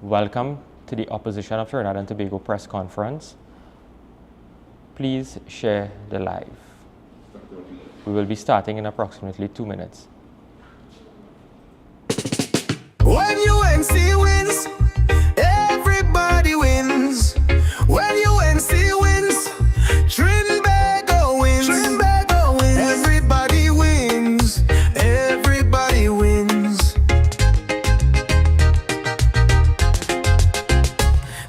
Welcome to the Opposition of Trinidad and Tobago press conference. Please share the live. We will be starting in approximately 2 minutes. When UNC wins, everybody wins. When UNC wins, Trinbago wins. Trinbago wins. Everybody wins. Everybody wins.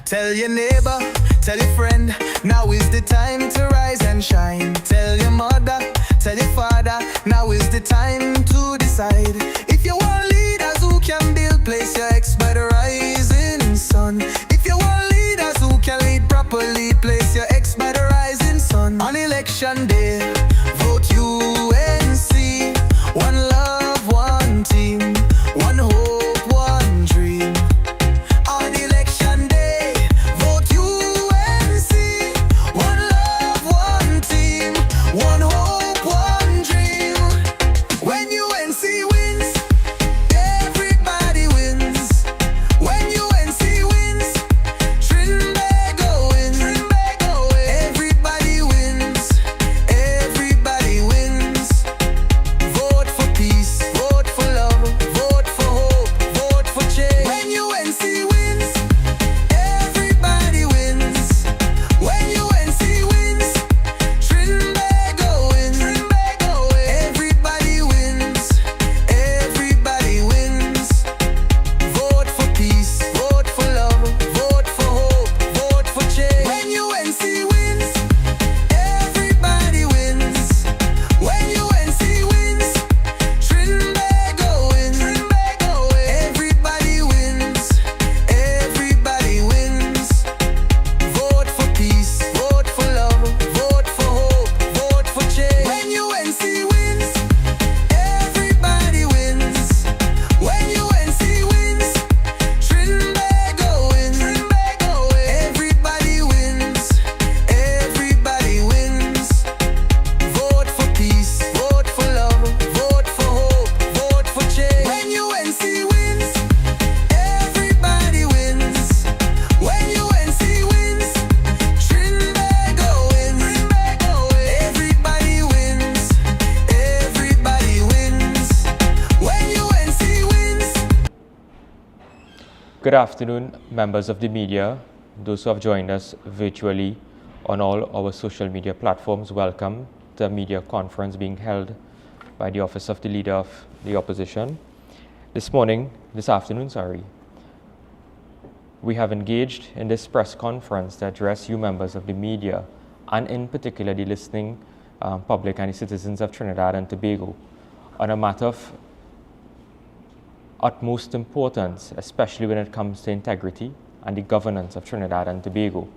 Tell your neighbor, tell your friend, now is the time to rise and shine. Tell your mother, tell your father, now is the time to decide. If you want leaders who can build, place your ex by the rising sun. If you want leaders who can lead properly, place your ex by the rising sun. On election day, vote UNC. One love, one team, one hope, one dream. On election day, vote UNC. One love, one team, one hope, one dream. When UNC wins, everybody wins. When UNC wins, Trinbago wins. Trinbago wins. Everybody wins. Everybody wins. Vote for peace. Vote for love. Vote for hope. Vote for change. When UNC wins, everybody wins. When UNC wins, Trinbago wins. Trinbago wins. Everybody wins. Everybody wins. Vote for peace. Vote for love. Vote for hope. Vote for change. When UNC wins, everybody wins. When UNC wins, Trinbago wins. Trinbago wins. Everybody wins. Everybody wins. Vote for peace. Vote for love. Vote for hope. Vote for change. When UNC wins, everybody wins. When UNC wins, Trinbago wins. Trinbago wins. Everybody wins. Everybody wins. Vote for peace. Vote for love. Vote for hope. Vote for change. When UNC wins, everybody wins. When UNC wins, Trinbago wins. Trinbago wins. Everybody wins. Everybody wins. When UNC wins. Good afternoon, members of the media, those who have joined us virtually on all our social media platforms. Welcome to the media conference being held by the Office of the Leader of the Opposition. This afternoon, we have engaged in this press conference to address you members of the media, and in particular the listening public and the citizens of Trinidad and Tobago, on a matter of utmost importance, especially when it comes to integrity and the governance of Trinidad and Tobago.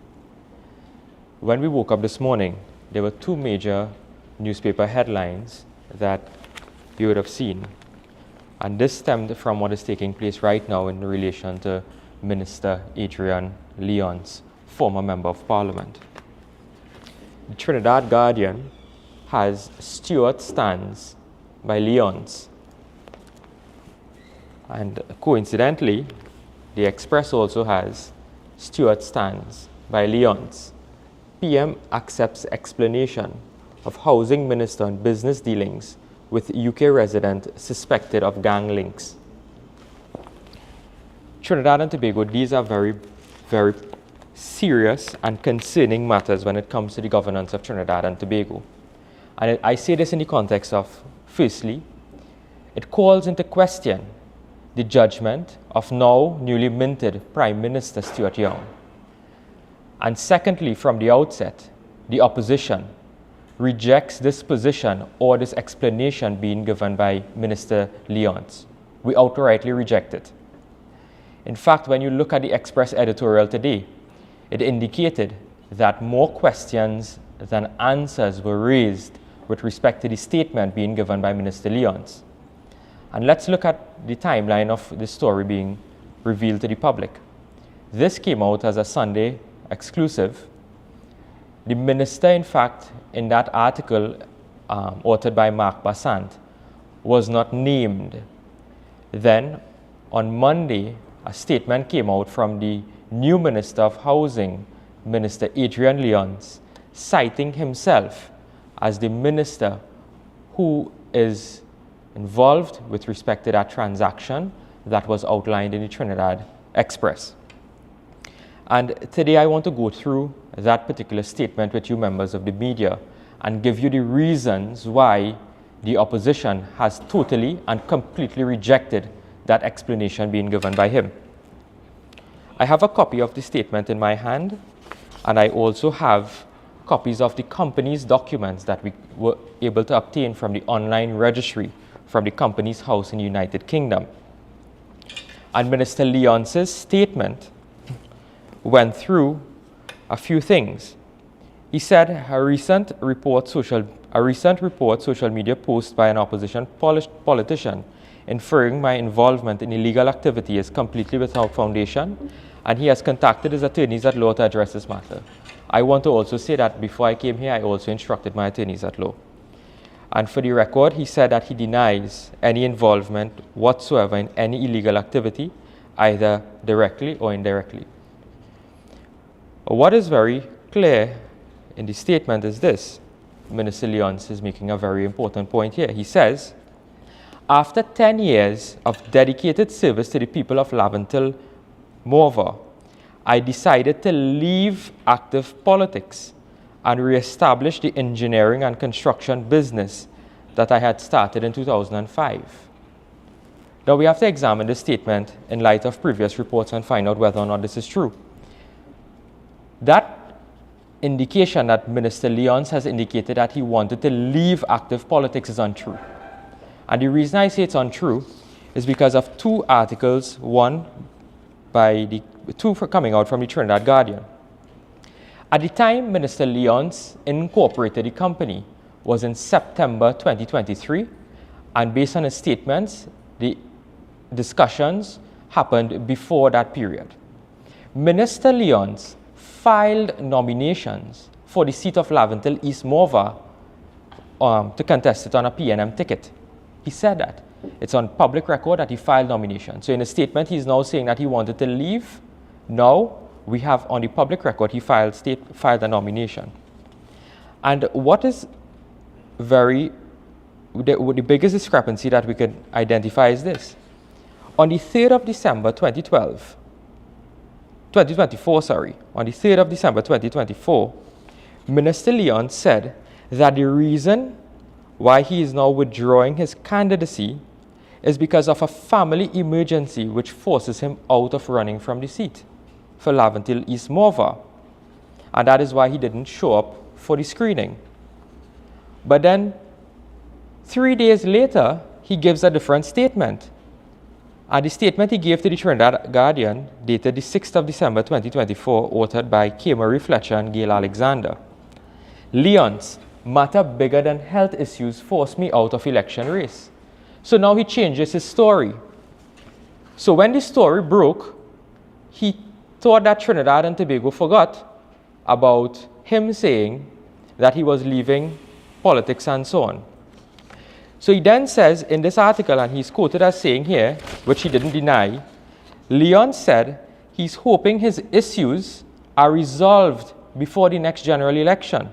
When we woke up this morning, there were two major newspaper headlines that you would have seen. And this stemmed from what is taking place right now in relation to Minister Adrian Leon's former Member of Parliament. The Trinidad Guardian has Stuart stands by Leon's. And coincidentally, the Express also has Stuart stands by Leon's. PM accepts explanation of Housing Minister on business dealings with UK resident suspected of gang links. Trinidad and Tobago, these are very, very serious and concerning matters when it comes to the governance of Trinidad and Tobago. And I say this in the context of, firstly, it calls into question the judgment of now newly minted Prime Minister Stuart Young. And secondly, from the outset, the opposition rejects this position or this explanation being given by Minister Leons. We outrightly reject it. In fact, when you look at the Express editorial today, it indicated that more questions than answers were raised with respect to the statement being given by Minister Leons. And let's look at the timeline of this story being revealed to the public. This came out as a Sunday exclusive. The minister, in fact, in that article authored by Mark Bassant, was not named. Then, on Monday, a statement came out from the new Minister of Housing, Minister Adrian Leons, citing himself as the minister who is involved with respect to that transaction that was outlined in the Trinidad Express. And today I want to go through that particular statement with you members of the media and give you the reasons why the opposition has totally and completely rejected that explanation being given by him. I have a copy of the statement in my hand, and I also have copies of the company's documents that we were able to obtain from the online registry from the company's house in the United Kingdom. And Minister Leons's statement went through a few things. He said a recent report social media post by an opposition politician inferring my involvement in illegal activity is completely without foundation, and he has contacted his attorneys at law to address this matter. I want to also say that before I came here, I also instructed my attorneys at law. And for the record, he said that he denies any involvement whatsoever in any illegal activity, either directly or indirectly. What is very clear in the statement is this. Minister Leons is making a very important point here. He says, after 10 years of dedicated service to the people of Laventille Morva, I decided to leave active politics and re-establish the engineering and construction business that I had started in 2005. Now we have to examine this statement in light of previous reports and find out whether or not this is true. That indication that Minister Leons has indicated that he wanted to leave active politics is untrue. And the reason I say it's untrue is because of two articles, two coming out from the Trinidad Guardian. At the time Minister Leons incorporated the company was in September 2023, and based on his statements, the discussions happened before that period. Minister Leons filed nominations for the seat of Laventille East Morva to contest it on a PNM ticket. He said that. It's on public record that he filed nominations. So in a statement, he's now saying that he wanted to leave. Now, we have on the public record, he filed a nomination. And what is the biggest discrepancy that we could identify is this. On the 3rd of December 2024, Minister Leons said that the reason why he is now withdrawing his candidacy is because of a family emergency which forces him out of running from the seat for Laventille East Morva. And that is why he didn't show up for the screening. But then, 3 days later, he gives a different statement. And the statement he gave to the Trinidad Guardian, dated the 6th of December 2024, authored by K. Marie Fletcher and Gail Alexander. Leons, matter bigger than health issues forced me out of election race. So now he changes his story. So when the story broke, he thought that Trinidad and Tobago forgot about him saying that he was leaving politics and so on. So he then says in this article, and he's quoted as saying here, which he didn't deny, Leons said he's hoping his issues are resolved before the next general election,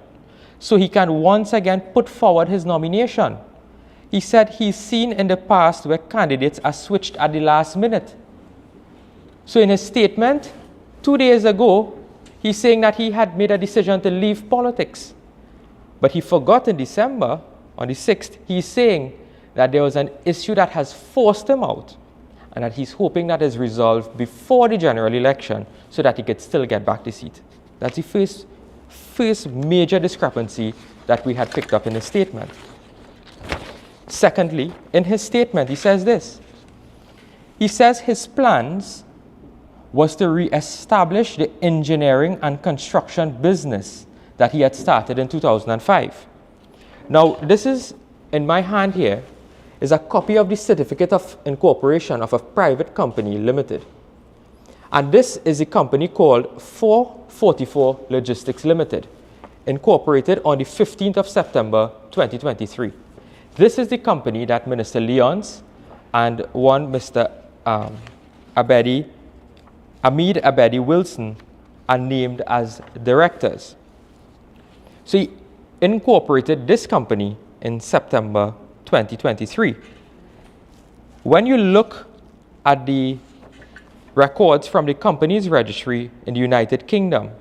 so he can once again put forward his nomination. He said he's seen in the past where candidates are switched at the last minute. So in his statement 2 days ago, he's saying that he had made a decision to leave politics. But he forgot in December, on the 6th, he's saying that there was an issue that has forced him out and that he's hoping that is resolved before the general election so that he could still get back the seat. That's the first major discrepancy that we had picked up in his statement. Secondly, in his statement, he says this. He says his plans was to re-establish the engineering and construction business that he had started in 2005. Now, this is, in my hand here, is a copy of the certificate of incorporation of a private company limited. And this is a company called 444 Logistics Limited, incorporated on the 15th of September 2023. This is the company that Minister Leons and one Mr. Abedi Hamid Abedi Wilson are named as directors. So he incorporated this company in September 2023. When you look at the records from the company's registry in the United Kingdom,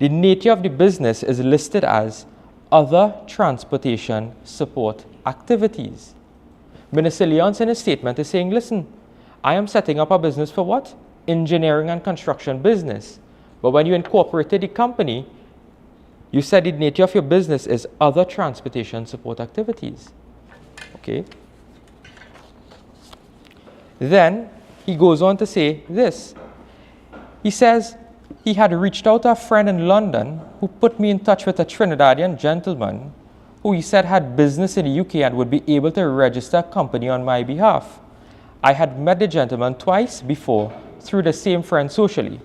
the nature of the business is listed as other transportation support activities. Minister Leons in his statement is saying, listen, I am setting up a business for what? Engineering and construction business. But when you incorporated the company, you said the nature of your business is other transportation support activities. Okay. Then he goes on to say this. He says he had reached out to a friend in London who put me in touch with a Trinidadian gentleman who he said had business in the UK and would be able to register a company on my behalf. I had met the gentleman twice before through the same friend socially.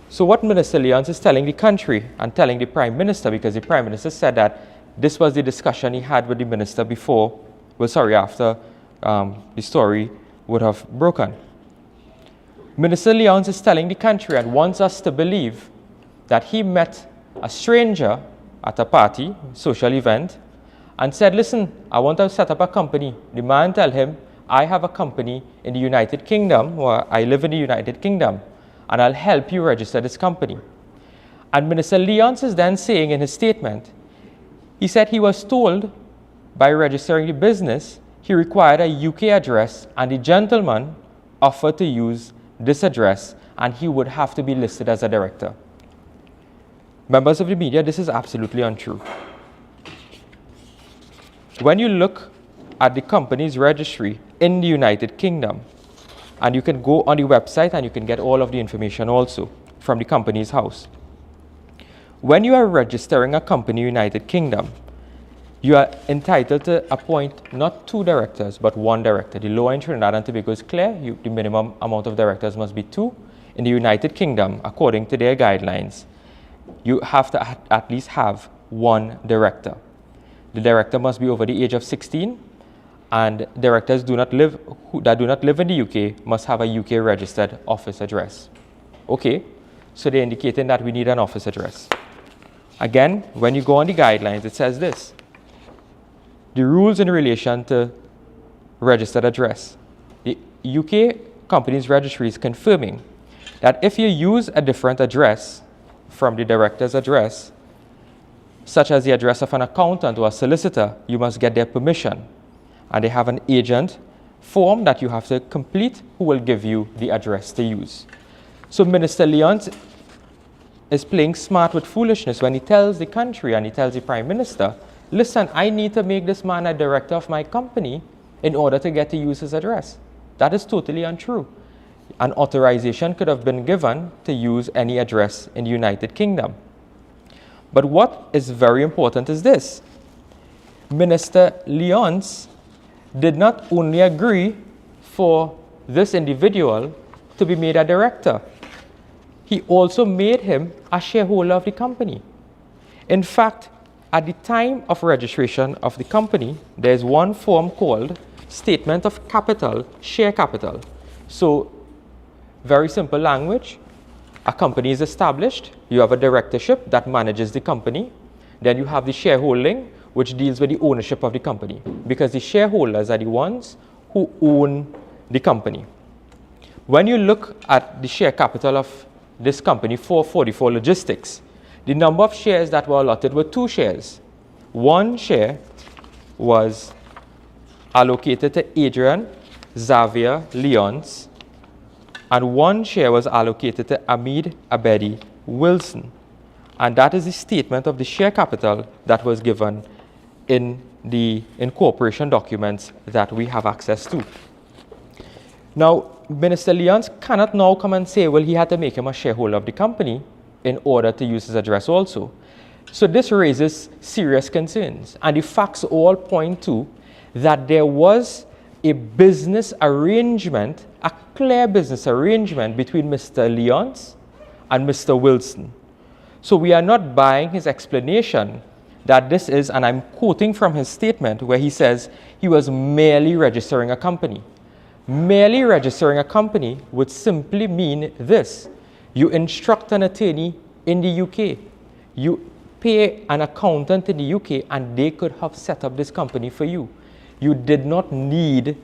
So what Minister Leons is telling the country and telling the Prime Minister, because the Prime Minister said that this was the discussion he had with the Minister before, after the story would have broken. Minister Leons is telling the country and wants us to believe that he met a stranger at a party, social event, and said, listen, I want to set up a company. The man tell him, I have a company in the United Kingdom, or I live in the United Kingdom, and I'll help you register this company. And Minister Leons is then saying in his statement, he said he was told by registering the business, he required a UK address, and the gentleman offered to use this address, and he would have to be listed as a director. Members of the media, this is absolutely untrue. When you look at the company's registry in the United Kingdom, and you can go on the website and you can get all of the information also from the company's house. When you are registering a company in the United Kingdom, you are entitled to appoint not 2 directors, but 1 director. The law in Trinidad and Tobago is clear. The minimum amount of directors must be 2. In the United Kingdom, according to their guidelines, you have to at least have 1 director. The director must be over the age of 16, and directors that do not live in the UK must have a UK registered office address. Okay, so they're indicating that we need an office address. Again, when you go on the guidelines, it says this. The rules in relation to registered address. The UK Companies Registry is confirming that if you use a different address from the director's address, such as the address of an accountant or a solicitor, you must get their permission. And they have an agent form that you have to complete who will give you the address to use. So Minister Leons is playing smart with foolishness when he tells the country and he tells the Prime Minister, listen, I need to make this man a director of my company in order to get to use his address. That is totally untrue. An authorization could have been given to use any address in the United Kingdom. But what is very important is this. Minister Leons did not only agree for this individual to be made a director, he also made him a shareholder of the company. In fact, at the time of registration of the company, there's one form called Statement of Capital, Share Capital. So, very simple language, a company is established, you have a directorship that manages the company, then you have the shareholding, which deals with the ownership of the company, because the shareholders are the ones who own the company. When you look at the share capital of this company, 444 Logistics, the number of shares that were allotted were 2 shares. 1 share was allocated to Adrian Xavier Leons, and 1 share was allocated to Hamid Abedi Wilson. And that is the statement of the share capital that was given in the incorporation documents that we have access to. Now, Minister Leons cannot now come and say, well, he had to make him a shareholder of the company in order to use his address also. So this raises serious concerns. And the facts all point to that there was a business arrangement, a clear business arrangement between Mr. Leons and Mr. Wilson. So we are not buying his explanation that this is, and I'm quoting from his statement where he says he was merely registering a company. Merely registering a company would simply mean this. You instruct an attorney in the UK. You pay an accountant in the UK and they could have set up this company for you. You did not need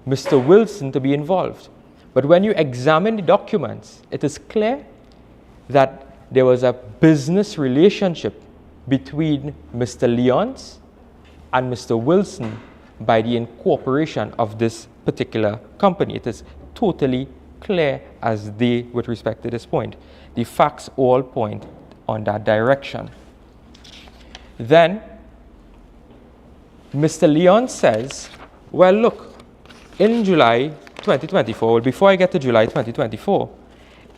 Mr. Wilson to be involved. But when you examine the documents, it is clear that there was a business relationship between Mr. Lyons and Mr. Wilson by the incorporation of this particular company. It is totally clear as day with respect to this point. The facts all point on that direction. Then Mr. Lyons says, well, look, in July 2024, well, before I get to July 2024,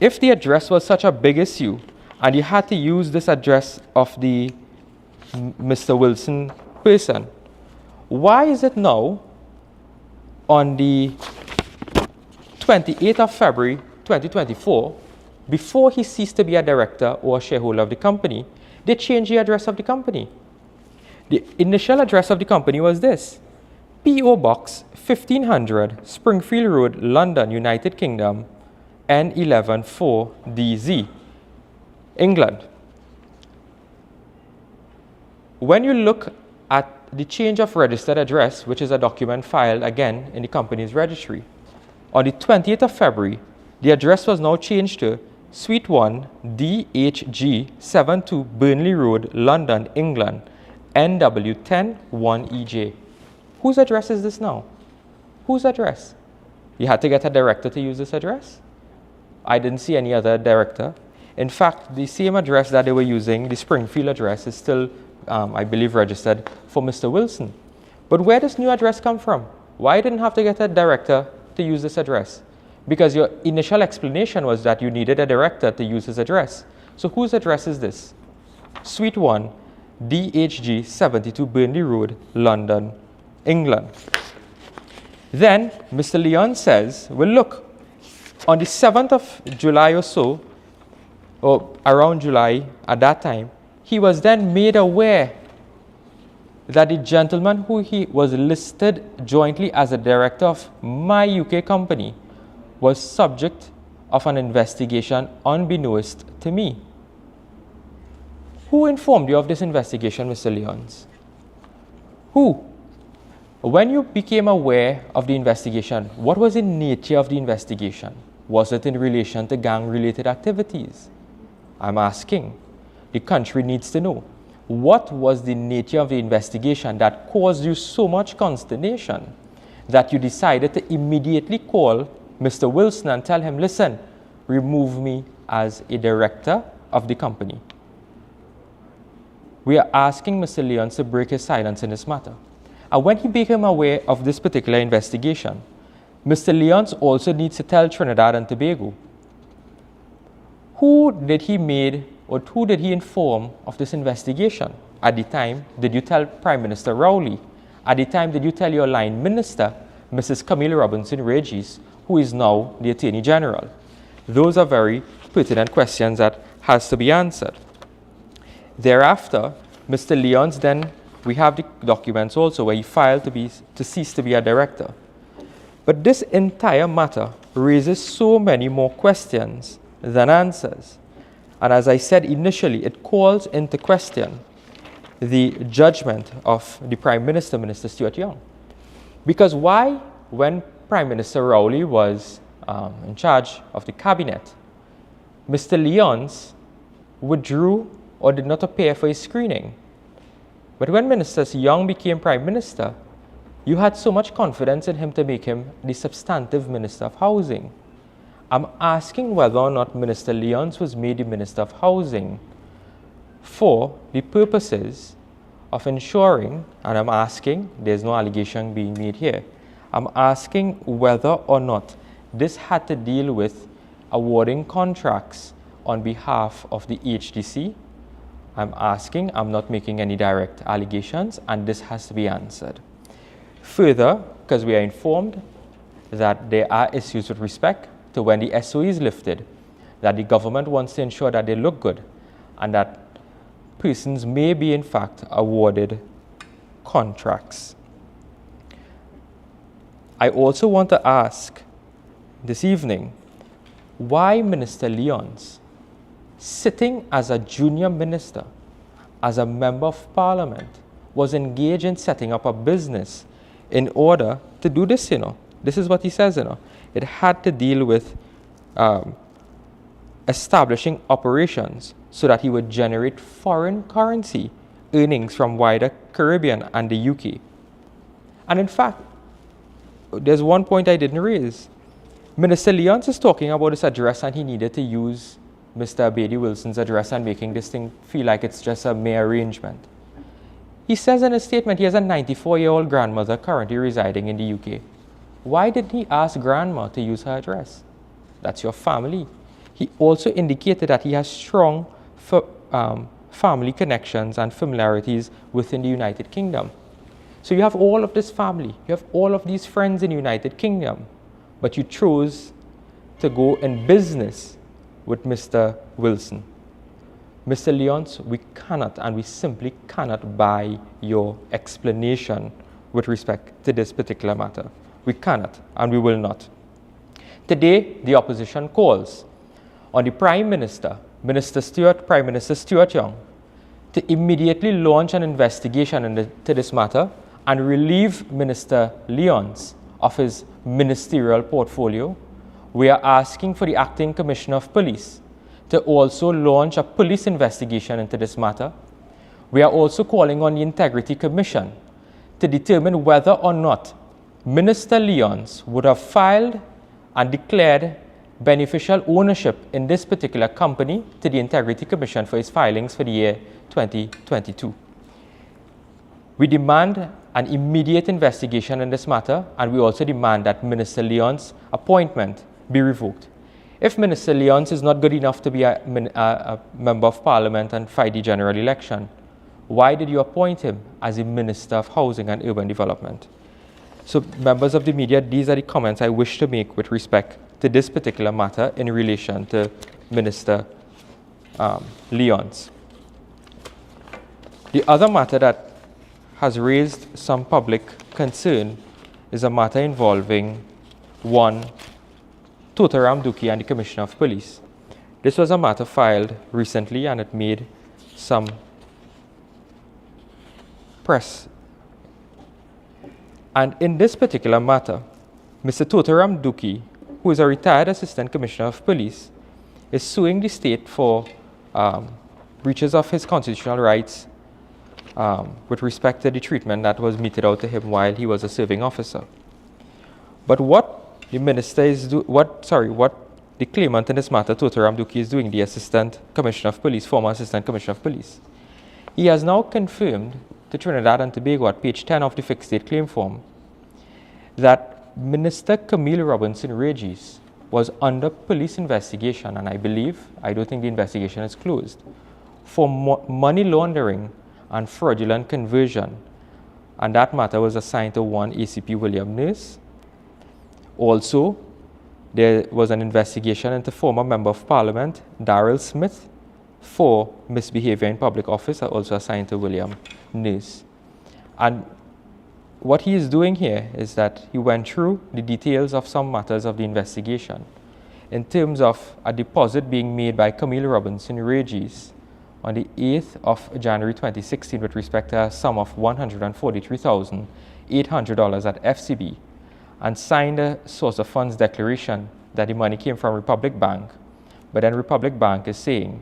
if the address was such a big issue and you had to use this address of the Mr. Wilson person, why is it now on the 28th of February 2024, before he ceased to be a director or a shareholder of the company, they changed the address of the company? The initial address of the company was this: P.O. Box 1500, Springfield Road, London, United Kingdom, N114DZ, England. When you look at the change of registered address, which is a document filed again in the company's registry, on the 20th of February, the address was now changed to Suite 1, DHG 72 Burnley Road, London, England, NW10 1EJ. Whose address is this now? Whose address? You had to get a director to use this address? I didn't see any other director. In fact, the same address that they were using, the Springfield address, is still, I believe, registered for Mr. Wilson. But where does new address come from? Why didn't have to get a director to use this address? Because your initial explanation was that you needed a director to use his address. So whose address is this? Suite 1, DHG 72 Burnley Road, London, England. Then Mr. Lyons says, well, look, on the 7th of July or so, or around July at that time, he was then made aware that the gentleman who he was listed jointly as a director of my UK company was subject of an investigation unbeknownst to me. Who informed you of this investigation, Mr. Lyons? Who? When you became aware of the investigation, what was the nature of the investigation? Was it in relation to gang-related activities? I'm asking. The country needs to know. What was the nature of the investigation that caused you so much consternation that you decided to immediately call Mr. Wilson and tell him, listen, remove me as a director of the company? We are asking Mr. Lyons to break his silence in this matter. And when he became aware of this particular investigation, Mr. Lyons also needs to tell Trinidad and Tobago, who did he inform of this investigation? At the time, did you tell Prime Minister Rowley? At the time, did you tell your line minister, Mrs. Camille Robinson Regis, who is now the Attorney General? Those are very pertinent questions that has to be answered. Thereafter, Mr. Lyons then, we have the documents also where he filed to cease to be a director. But this entire matter raises so many more questions than answers. And as I said initially, it calls into question the judgment of the Prime Minister, Minister Stuart Young. Because why, when Prime Minister Rowley was in charge of the cabinet, Mr. Lyons withdrew or did not appear for his screening? But when Minister Young became Prime Minister, you had so much confidence in him to make him the substantive Minister of Housing. I'm asking whether or not Minister Lyons was made the Minister of Housing for the purposes of ensuring, and I'm asking, there's no allegation being made here, I'm asking whether or not this had to deal with awarding contracts on behalf of the HDC. I'm asking, I'm not making any direct allegations, and this has to be answered. Further, because we are informed that there are issues with respect to when the SOE is lifted, that the government wants to ensure that they look good and that persons may be in fact awarded contracts. I also want to ask this evening why Minister Leons, sitting as a junior minister, as a member of parliament, was engaged in setting up a business in order to do this, This is what he says, It had to deal with establishing operations so that he would generate foreign currency earnings from wider Caribbean and the UK. And in fact, there's one point I didn't raise. Minister Leons is talking about this address and he needed to use Mr. Abedi Wilson's address and making this thing feel like it's just a mere arrangement. He says in his statement he has a 94-year-old grandmother currently residing in the UK. Why didn't he ask grandma to use her address? That's your family. He also indicated that he has strong family connections and familiarities within the United Kingdom. So you have all of this family, you have all of these friends in the United Kingdom, but you chose to go in business with Mr. Wilson. Mr. Leons, we cannot and we simply cannot buy your explanation with respect to this particular matter. We cannot and we will not. Today, the opposition calls on the Prime Minister, Prime Minister Stuart Young, to immediately launch an investigation into this matter and relieve Minister Leons of his ministerial portfolio. We are asking for the Acting Commissioner of Police to also launch a police investigation into this matter. We are also calling on the Integrity Commission to determine whether or not Minister Leons would have filed and declared beneficial ownership in this particular company to the Integrity Commission for his filings for the year 2022. We demand an immediate investigation in this matter, and we also demand that Minister Leons' appointment be revoked. If Minister Leons is not good enough to be a member of parliament and fight the general election, why did you appoint him as a Minister of Housing and Urban Development? So, members of the media, these are the comments I wish to make with respect to this particular matter in relation to Minister Leons. The other matter that has raised some public concern is a matter involving one Totaram Duki and the Commissioner of Police. This was a matter filed recently and it made some press. And in this particular matter, Mr. Totaram Duki, who is a retired Assistant Commissioner of Police, is suing the state for breaches of his constitutional rights with respect to the treatment that was meted out to him while he was a serving officer. But what the minister is what the claimant in this matter, Totaram Duki, is doing, the Assistant Commissioner of Police, former Assistant Commissioner of Police, he has now confirmed to Trinidad and Tobago at page 10 of the fixed date claim form that Minister Camille Robinson Regis was under police investigation, and I don't think the investigation is closed, for money laundering and fraudulent conversion, and that matter was assigned to one ACP William Nurse. Also, there was an investigation into former Member of Parliament Darrell Smith for misbehavior in public office, also assigned to William Nurse. And what he is doing here is that he went through the details of some matters of the investigation in terms of a deposit being made by Camille Robinson Regis on the 8th of January 2016 with respect to a sum of $143,800 at FCB, and signed a source of funds declaration that the money came from Republic Bank. But then Republic Bank is saying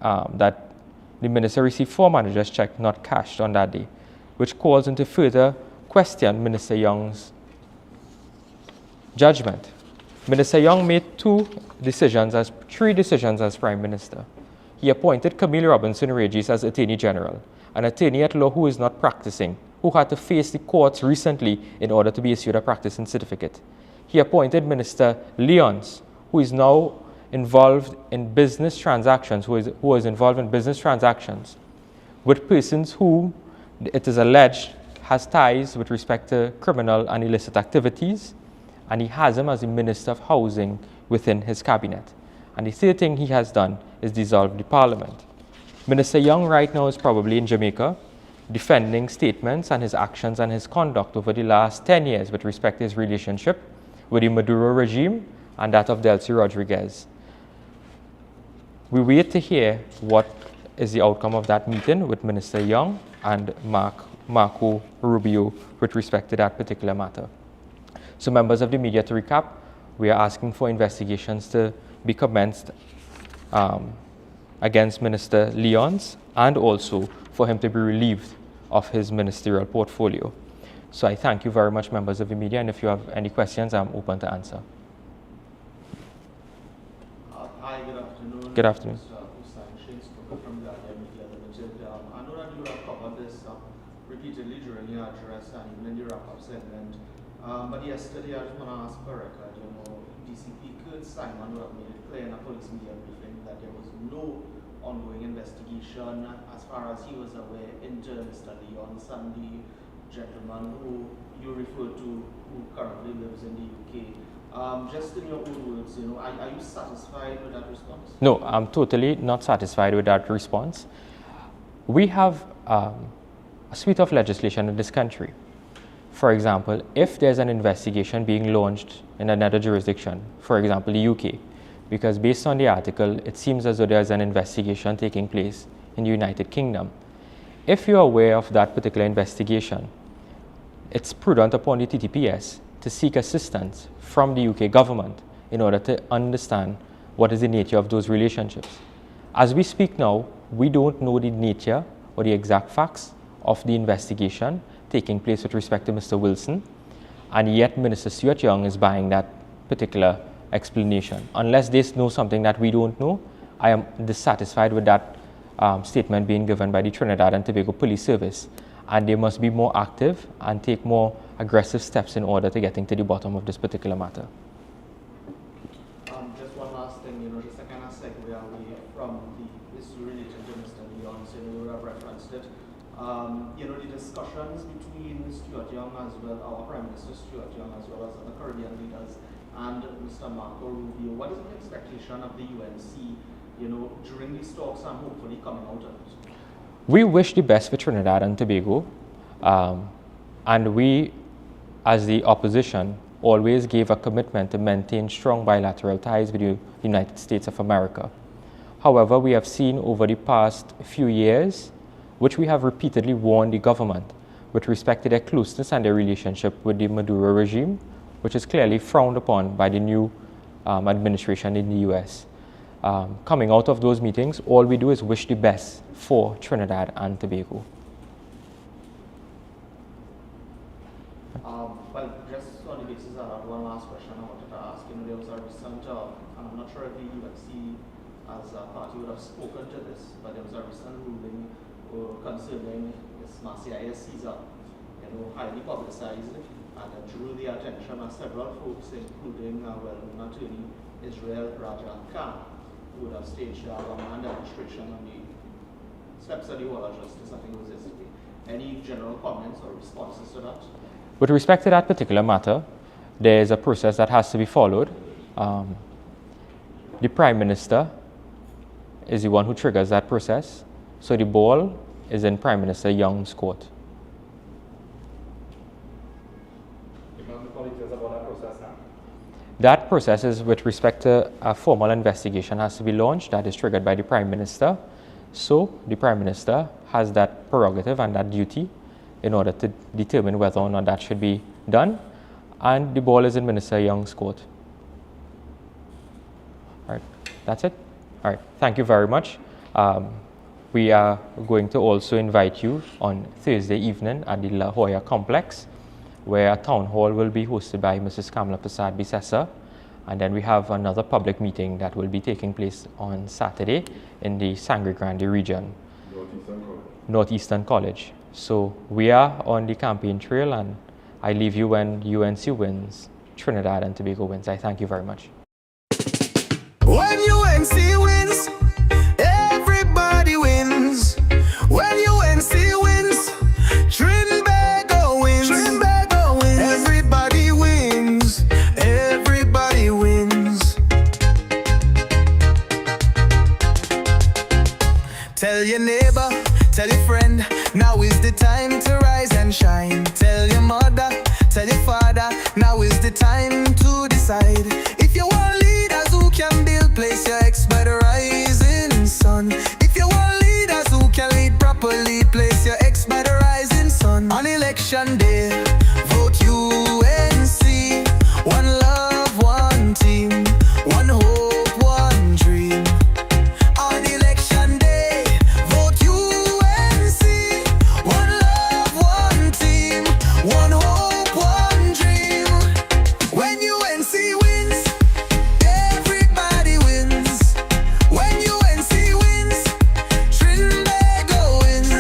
that the minister received 4 managers' check not cashed on that day, which calls into further question Minister Young's judgment. Minister Young made 3 decisions as Prime Minister. He appointed Camille Robinson Regis as Attorney General, an attorney at law who is not practicing, who had to face the courts recently in order to be issued a practicing certificate. He appointed Minister Leons, who is now involved in business transactions, who was involved in business transactions with persons who it is alleged has ties with respect to criminal and illicit activities, and he has him as the Minister of Housing within his cabinet. And the third thing he has done is dissolve the Parliament. Minister Young right now is probably in Jamaica defending statements and his actions and his conduct over the last 10 years with respect to his relationship with the Maduro regime and that of Delcy Rodriguez. We wait to hear what is the outcome of that meeting with Minister Young and Marco Rubio with respect to that particular matter. So members of the media, to recap, we are asking for investigations to be commenced against Minister Leons and also for him to be relieved of his ministerial portfolio. So I thank you very much, members of the media, and if you have any questions, I'm open to answer. Hi, good afternoon. Good afternoon. From the Media Limited. I know that you have covered this repeatedly during your address and even in the wrap-up segment. But yesterday, I just want to ask for record, DCP Kurt Simon would have made it clear in a police media briefing that there was no ongoing investigation as far as he was aware into Mr. Leons and the gentleman who you referred to who currently lives in the UK. Just in your own words, are you satisfied with that response? No, I'm totally not satisfied with that response. We have a suite of legislation in this country. For example, if there's an investigation being launched in another jurisdiction, for example, the UK, because based on the article, it seems as though there's an investigation taking place in the United Kingdom. If you're aware of that particular investigation, it's prudent upon the TTPS to seek assistance from the UK government in order to understand what is the nature of those relationships. As we speak now, we don't know the nature or the exact facts of the investigation taking place with respect to Mr. Wilson, and yet Minister Stuart Young is buying that particular explanation. Unless they know something that we don't know, I am dissatisfied with that statement being given by the Trinidad and Tobago Police Service, and they must be more active and take more aggressive steps in order to getting to the bottom of this particular matter. Just one last thing, just a kind of segue away from the issue related to Mr. Leons, you have referenced it. The discussions between Stuart Young as well, our Prime Minister Stuart Young, as well as the Caribbean leaders, and Mr. Marco Rubio, what is the expectation of the UNC, during these talks and hopefully coming out of it? We wish the best for Trinidad and Tobago, and we, as the opposition, always gave a commitment to maintain strong bilateral ties with the United States of America. However, we have seen over the past few years, which we have repeatedly warned the government with respect to their closeness and their relationship with the Maduro regime, which is clearly frowned upon by the new administration in the US. Coming out of those meetings, all we do is wish the best for Trinidad and Tobago. Well, just on the basis of that, one last question I wanted to ask. There was a recent, and I'm not sure if the UNC as a party would have spoken to this, but there was a recent ruling concerning this Marcia Caesar, highly publicized, and drew the attention of several folks, including well-known attorney Israel Raja Khan, who would have staged a long demonstration on the steps of the Hall of Justice, I think it was yesterday. Any general comments or responses to that? With respect to that particular matter, there is a process that has to be followed. The Prime Minister is the one who triggers that process, so the ball is in Prime Minister Young's court. That process is with respect to a formal investigation has to be launched that is triggered by the Prime Minister. So the Prime Minister has that prerogative and that duty in order to determine whether or not that should be done. And the ball is in Minister Young's court. All right, that's it. All right, thank you very much. We are going to also invite you on Thursday evening at the La Jolla complex, where a town hall will be hosted by Mrs. Kamala Prasad Bisessa. And then we have another public meeting that will be taking place on Saturday in the Sangre Grande region, Northeastern College. So we are on the campaign trail, and I leave you when UNC wins, Trinidad and Tobago wins. I thank you very much. When UNC wins, everybody wins. When UNC wins, Trinbago wins. Trinbago wins. Everybody wins. Everybody wins. Tell your neighbor, tell your friend, now is the time to rise and shine. Tell your mother, tell your father, now is the time to decide. If you want leaders who can build, place your ex by the rising sun. If you want leaders who can lead properly, place your ex by the rising sun. On election day, vote UNC. One love, one team, one hope, one dream. On election day, vote UNC. One love, one team, one hope, one dream. When UNC wins, everybody wins. When UNC wins, Trinbago wins.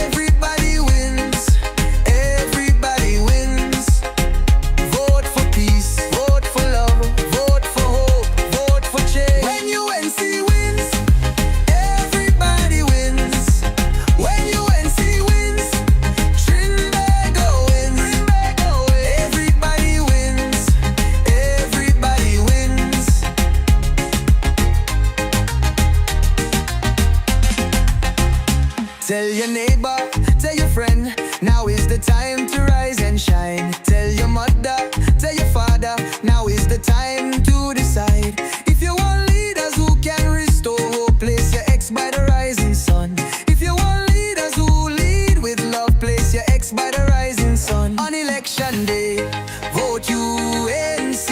Everybody wins. Everybody wins. Vote for peace, vote for love, vote for hope, vote for change. When UNC wins, everybody wins. When UNC wins, Trinbago wins. Everybody wins. Everybody wins. Tell your neighbor, tell your friend, now is the time to rise and shine. Tell your mother, tell your father, now is the time to decide. If you want leaders who can restore hope, place your ex by the rising sun. If you want leaders who lead with love, place your ex by the rising sun. On election day, vote UNC.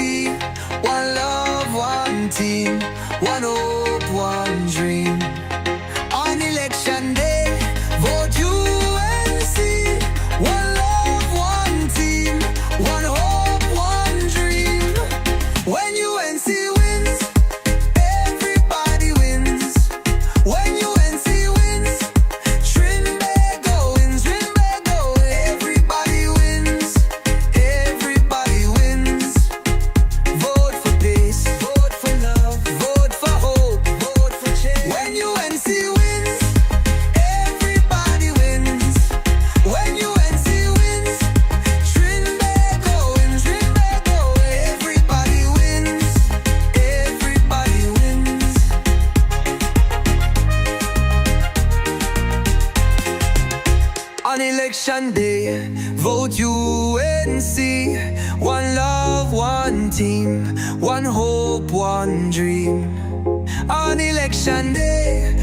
One love, one team, one hope, one dream. On election day, vote UNC. One love, one team, one hope, one dream. When UNC wins, everybody wins. When UNC wins, Trinbago wins. Everybody wins. Everybody wins. Vote for peace, vote for love, vote for hope, vote for change. When UNC wins, everybody wins. When UNC wins, Trinbago wins. Everybody wins. Everybody wins. On election day, vote UNC. One love, one team, one hope, one dream. On election day,